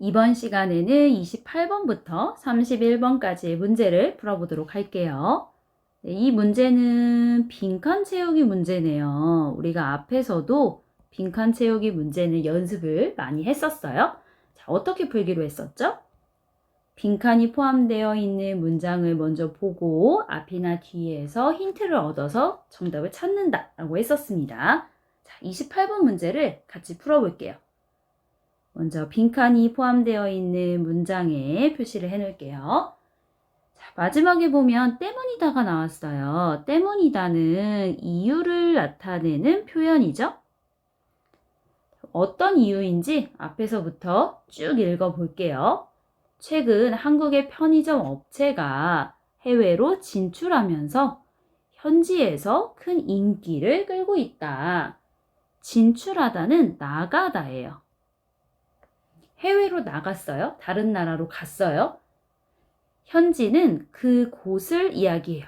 이번 시간에는 28번부터 31번까지의 문제를 풀어보도록 할게요. 이 문제는 빈칸 채우기 문제네요. 우리가 앞에서도 빈칸 채우기 문제는 연습을 많이 했었어요. 자, 어떻게 풀기로 했었죠? 빈칸이 포함되어 있는 문장을 먼저 보고 앞이나 뒤에서 힌트를 얻어서 정답을 찾는다 라고 했었습니다. 자, 28번 문제를 같이 풀어볼게요. 먼저 빈칸이 포함되어 있는 문장에 표시를 해 놓을게요. 자, 마지막에 보면 때문이다가 나왔어요. 때문이다는 이유를 나타내는 표현이죠. 어떤 이유인지 앞에서부터 쭉 읽어볼게요. 최근 한국의 편의점 업체가 해외로 진출하면서 현지에서 큰 인기를 끌고 있다. 진출하다는 나가다예요. 해외로 나갔어요. 다른 나라로 갔어요. 현지는 그곳을 이야기해요.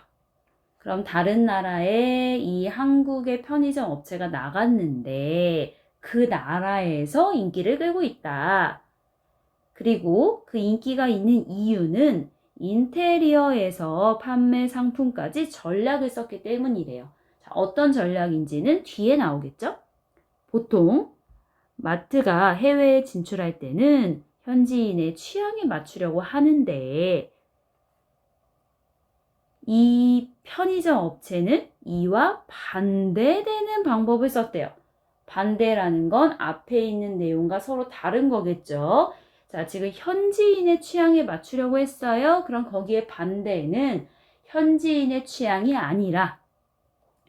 그럼 다른 나라에 이 한국의 편의점 업체가 나갔는데 그 나라에서 인기를 끌고 있다. 그리고 그 인기가 있는 이유는 인테리어에서 판매 상품까지 전략을 썼기 때문이래요. 자, 어떤 전략인지는 뒤에 나오겠죠? 보통 마트가 해외에 진출할 때는 현지인의 취향에 맞추려고 하는데 이 편의점 업체는 이와 반대되는 방법을 썼대요. 반대라는 건 앞에 있는 내용과 서로 다른 거겠죠. 자, 지금 현지인의 취향에 맞추려고 했어요. 그럼 거기에 반대는 현지인의 취향이 아니라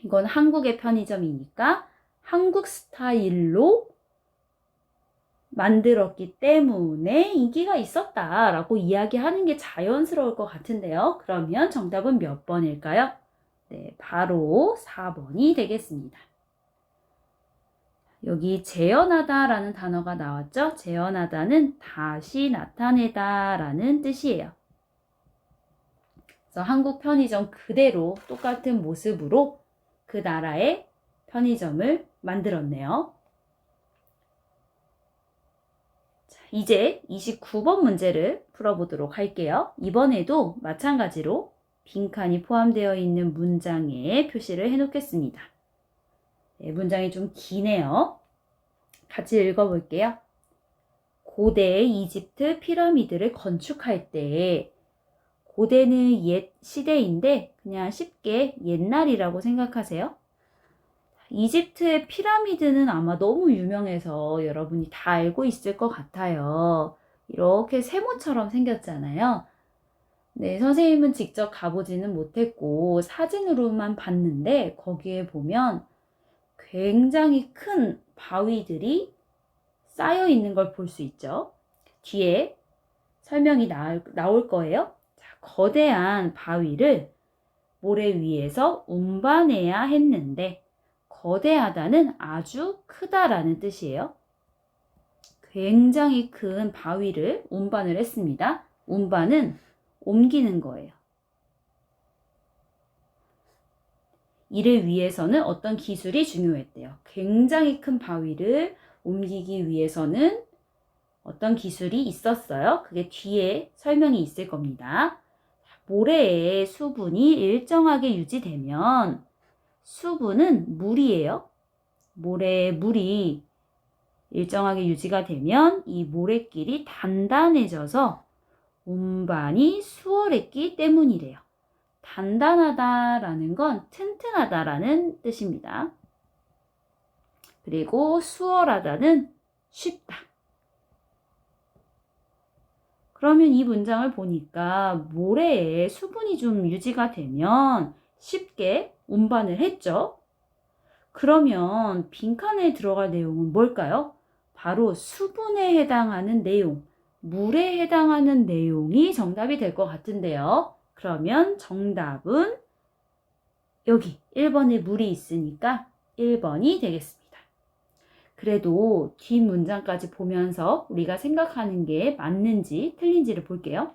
이건 한국의 편의점이니까 한국 스타일로 만들었기 때문에 인기가 있었다라고 이야기하는 게 자연스러울 것 같은데요. 그러면 정답은 몇 번일까요? 네, 바로 4번이 되겠습니다. 여기 재현하다라는 단어가 나왔죠? 재현하다는 다시 나타내다라는 뜻이에요. 그래서 한국 편의점 그대로 똑같은 모습으로 그 나라의 편의점을 만들었네요. 이제 29번 문제를 풀어보도록 할게요. 이번에도 마찬가지로 빈칸이 포함되어 있는 문장에 표시를 해놓겠습니다. 네, 문장이 좀 기네요. 같이 읽어볼게요. 고대 이집트 피라미드를 건축할 때 고대는 옛 시대인데 그냥 쉽게 옛날이라고 생각하세요. 이집트의 피라미드는 아마 너무 유명해서 여러분이 다 알고 있을 것 같아요. 이렇게 세모처럼 생겼잖아요. 네, 선생님은 직접 가보지는 못했고 사진으로만 봤는데 거기에 보면 굉장히 큰 바위들이 쌓여 있는 걸 볼 수 있죠. 뒤에 설명이 나올 거예요. 자, 거대한 바위를 모래 위에서 운반해야 했는데 거대하다는 아주 크다라는 뜻이에요. 굉장히 큰 바위를 운반을 했습니다. 운반은 옮기는 거예요. 이를 위해서는 어떤 기술이 중요했대요. 굉장히 큰 바위를 옮기기 위해서는 어떤 기술이 있었어요. 그게 뒤에 설명이 있을 겁니다. 모래의 수분이 일정하게 유지되면 수분은 물이에요. 모래의 물이 일정하게 유지가 되면 이 모래끼리 단단해져서 운반이 수월했기 때문이래요. 단단하다라는 건 튼튼하다라는 뜻입니다. 그리고 수월하다는 쉽다. 그러면 이 문장을 보니까 모래에 수분이 좀 유지가 되면 쉽게 운반을 했죠. 그러면 빈칸에 들어갈 내용은 뭘까요? 바로 수분에 해당하는 내용, 물에 해당하는 내용이 정답이 될 것 같은데요. 그러면 정답은 여기 1번에 물이 있으니까 1번이 되겠습니다. 그래도 뒷 문장까지 보면서 우리가 생각하는 게 맞는지 틀린지를 볼게요.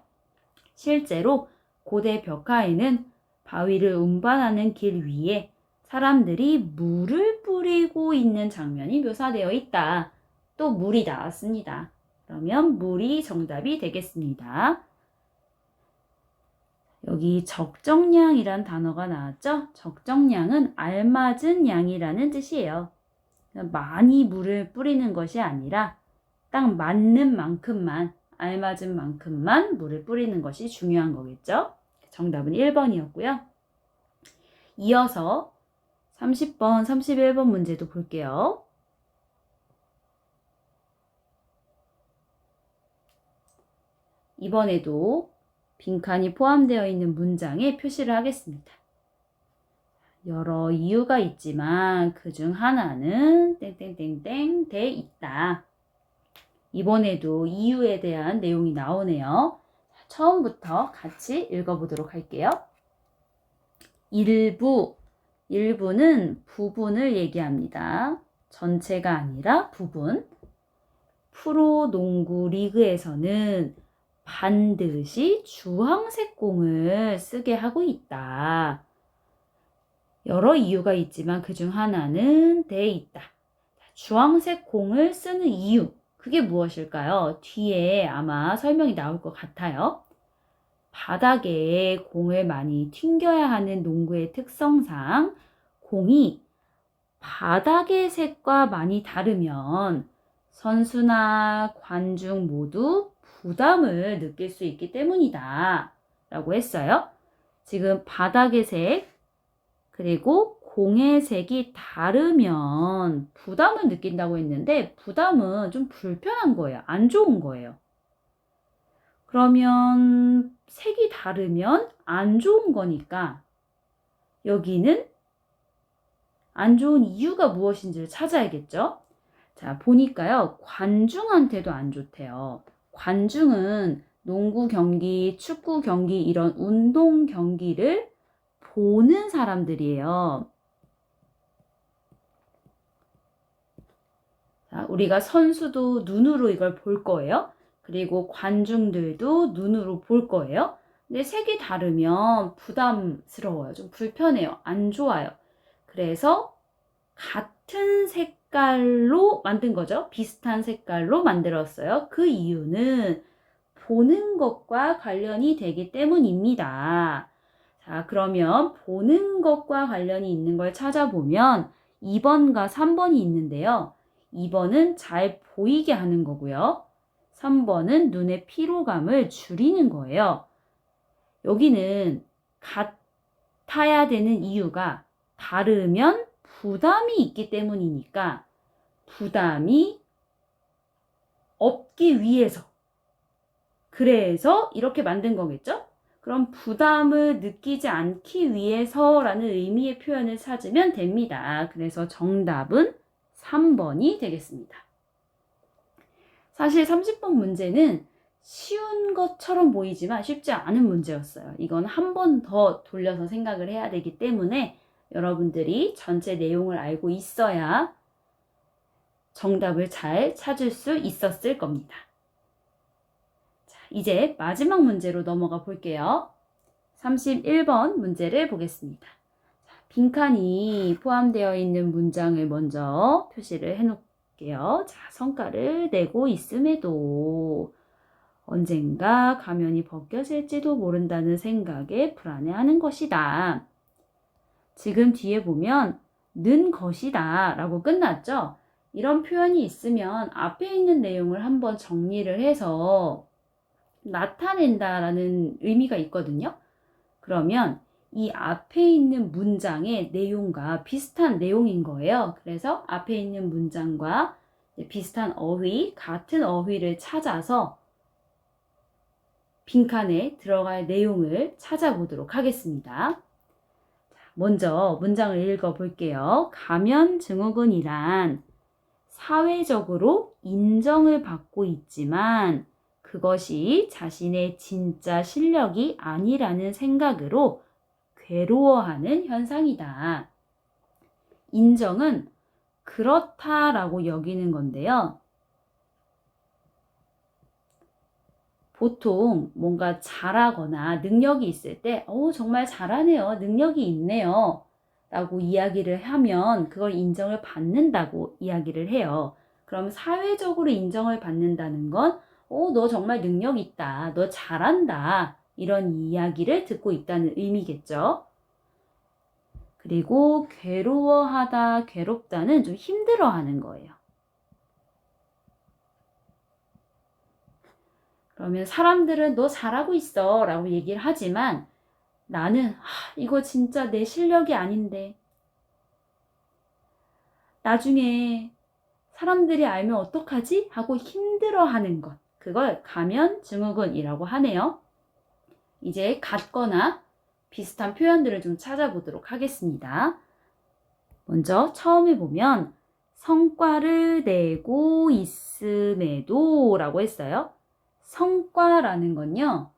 실제로 고대 벽화에는 바위를 운반하는 길 위에 사람들이 물을 뿌리고 있는 장면이 묘사되어 있다. 또 물이 나왔습니다. 그러면 물이 정답이 되겠습니다. 여기 적정량이란 단어가 나왔죠? 적정량은 알맞은 양이라는 뜻이에요. 많이 물을 뿌리는 것이 아니라 딱 맞는 만큼만, 알맞은 만큼만 물을 뿌리는 것이 중요한 거겠죠? 정답은 1번이었고요. 이어서 30번, 31번 문제도 볼게요. 이번에도 빈칸이 포함되어 있는 문장에 표시를 하겠습니다. 여러 이유가 있지만 그중 하나는 땡땡땡땡 돼 있다. 이번에도 이유에 대한 내용이 나오네요. 처음부터 같이 읽어보도록 할게요. 일부는 부분을 얘기합니다. 전체가 아니라 부분. 프로농구 리그에서는 반드시 주황색 공을 쓰게 하고 있다. 여러 이유가 있지만 그중 하나는 돼 있다. 주황색 공을 쓰는 이유, 그게 무엇일까요? 뒤에 아마 설명이 나올 것 같아요. 바닥에 공을 많이 튕겨야 하는 농구의 특성상 공이 바닥의 색과 많이 다르면 선수나 관중 모두 부담을 느낄 수 있기 때문이다 라고 했어요. 지금 바닥의 색 그리고 공의 색이 다르면 부담을 느낀다고 했는데 부담은 좀 불편한 거예요. 안 좋은 거예요. 그러면 색이 다르면 안 좋은 거니까 여기는 안 좋은 이유가 무엇인지를 찾아야겠죠. 자, 보니까요. 관중한테도 안 좋대요. 관중은 농구 경기, 축구 경기 이런 운동 경기를 보는 사람들이에요. 자, 우리가 선수도 눈으로 이걸 볼 거예요. 그리고 관중들도 눈으로 볼 거예요. 근데 색이 다르면 부담스러워요. 좀 불편해요. 안 좋아요. 그래서 같은 색깔로 만든 거죠. 비슷한 색깔로 만들었어요. 그 이유는 보는 것과 관련이 되기 때문입니다. 자, 그러면 보는 것과 관련이 있는 걸 찾아보면 2번과 3번이 있는데요. 2번은 잘 보이게 하는 거고요. 3번은 눈의 피로감을 줄이는 거예요. 여기는 같아야 되는 이유가 다르면 부담이 있기 때문이니까 부담이 없기 위해서 그래서 이렇게 만든 거겠죠? 그럼 부담을 느끼지 않기 위해서라는 의미의 표현을 찾으면 됩니다. 그래서 정답은 3번이 되겠습니다. 사실 30번 문제는 쉬운 것처럼 보이지만 쉽지 않은 문제였어요. 이건 한 번 더 돌려서 생각을 해야 되기 때문에 여러분들이 전체 내용을 알고 있어야 정답을 잘 찾을 수 있었을 겁니다. 자, 이제 마지막 문제로 넘어가 볼게요. 31번 문제를 보겠습니다. 자, 빈칸이 포함되어 있는 문장을 먼저 표시를 해놓을게요. 자, 성과를 내고 있음에도 언젠가 가면이 벗겨질지도 모른다는 생각에 불안해하는 것이다. 지금 뒤에 보면 는 것이다 라고 끝났죠? 이런 표현이 있으면 앞에 있는 내용을 한번 정리를 해서 나타낸다 라는 의미가 있거든요. 그러면 이 앞에 있는 문장의 내용과 비슷한 내용인 거예요. 그래서 앞에 있는 문장과 비슷한 어휘, 같은 어휘를 찾아서 빈칸에 들어갈 내용을 찾아보도록 하겠습니다. 먼저 문장을 읽어볼게요. 가면 증후군이란 사회적으로 인정을 받고 있지만 그것이 자신의 진짜 실력이 아니라는 생각으로 괴로워하는 현상이다. 인정은 그렇다라고 여기는 건데요. 보통 뭔가 잘하거나 능력이 있을 때 정말 잘하네요. 능력이 있네요. 라고 이야기를 하면 그걸 인정을 받는다고 이야기를 해요. 그럼 사회적으로 인정을 받는다는 건, 너 정말 능력 있다. 너 잘한다. 이런 이야기를 듣고 있다는 의미겠죠. 그리고 괴로워하다, 괴롭다는 좀 힘들어하는 거예요. 그러면 사람들은 너 잘하고 있어 라고 얘기를 하지만 나는 이거 진짜 내 실력이 아닌데 나중에 사람들이 알면 어떡하지? 하고 힘들어하는 것. 그걸 가면증후군이라고 하네요. 이제 같거나 비슷한 표현들을 좀 찾아보도록 하겠습니다. 먼저 처음에 보면 성과를 내고 있음에도 라고 했어요. 성과라는 건요.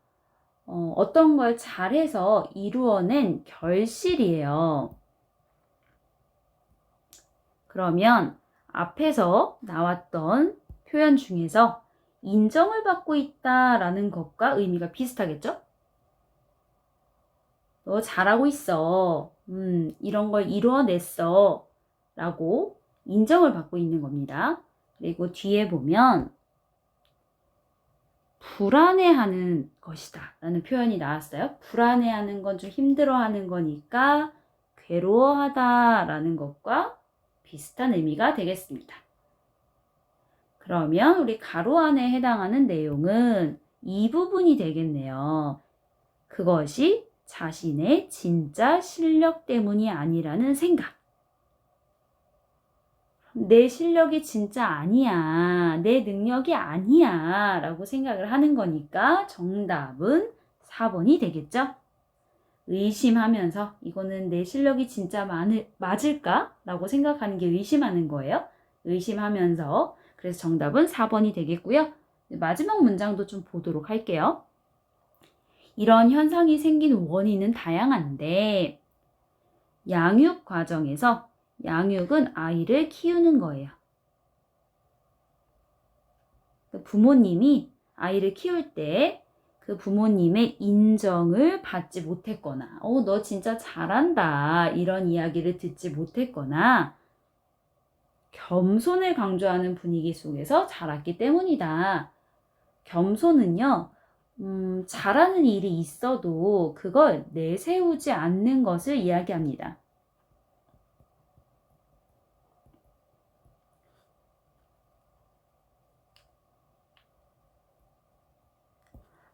어떤 걸 잘해서 이루어낸 결실이에요. 그러면 앞에서 나왔던 표현 중에서 인정을 받고 있다라는 것과 의미가 비슷하겠죠? 너 잘하고 있어. 이런 걸 이루어냈어. 라고 인정을 받고 있는 겁니다. 그리고 뒤에 보면 불안해하는 것이다 라는 표현이 나왔어요. 불안해하는 건 좀 힘들어하는 거니까 괴로워하다 라는 것과 비슷한 의미가 되겠습니다. 그러면 우리 가로 안에 해당하는 내용은 이 부분이 되겠네요. 그것이 자신의 진짜 실력 때문이 아니라는 생각. 내 실력이 진짜 아니야. 내 능력이 아니야. 라고 생각을 하는 거니까 정답은 4번이 되겠죠? 의심하면서 이거는 내 실력이 진짜 맞을까? 라고 생각하는 게 의심하는 거예요. 의심하면서. 그래서 정답은 4번이 되겠고요. 마지막 문장도 좀 보도록 할게요. 이런 현상이 생긴 원인은 다양한데 양육 과정에서 양육은 아이를 키우는 거예요. 부모님이 아이를 키울 때 그 부모님의 인정을 받지 못했거나 너 진짜 잘한다 이런 이야기를 듣지 못했거나 겸손을 강조하는 분위기 속에서 자랐기 때문이다. 겸손은요. 잘하는 일이 있어도 그걸 내세우지 않는 것을 이야기합니다.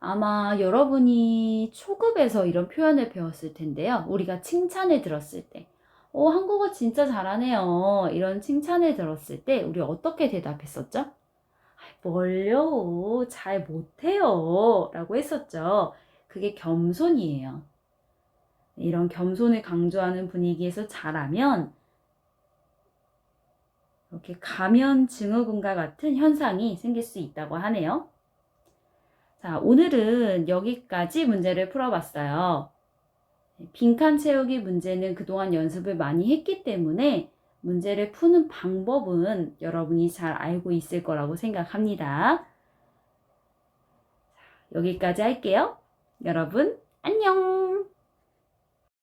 아마 여러분이 초급에서 이런 표현을 배웠을 텐데요. 우리가 칭찬을 들었을 때, 한국어 진짜 잘하네요. 이런 칭찬을 들었을 때 우리 어떻게 대답했었죠? 뭘요? 잘 못해요. 라고 했었죠. 그게 겸손이에요. 이런 겸손을 강조하는 분위기에서 자라면 이렇게 가면증후군과 같은 현상이 생길 수 있다고 하네요. 자, 오늘은 여기까지 문제를 풀어봤어요. 빈칸 채우기 문제는 그동안 연습을 많이 했기 때문에 문제를 푸는 방법은 여러분이 잘 알고 있을 거라고 생각합니다. 여기까지 할게요. 여러분, 안녕!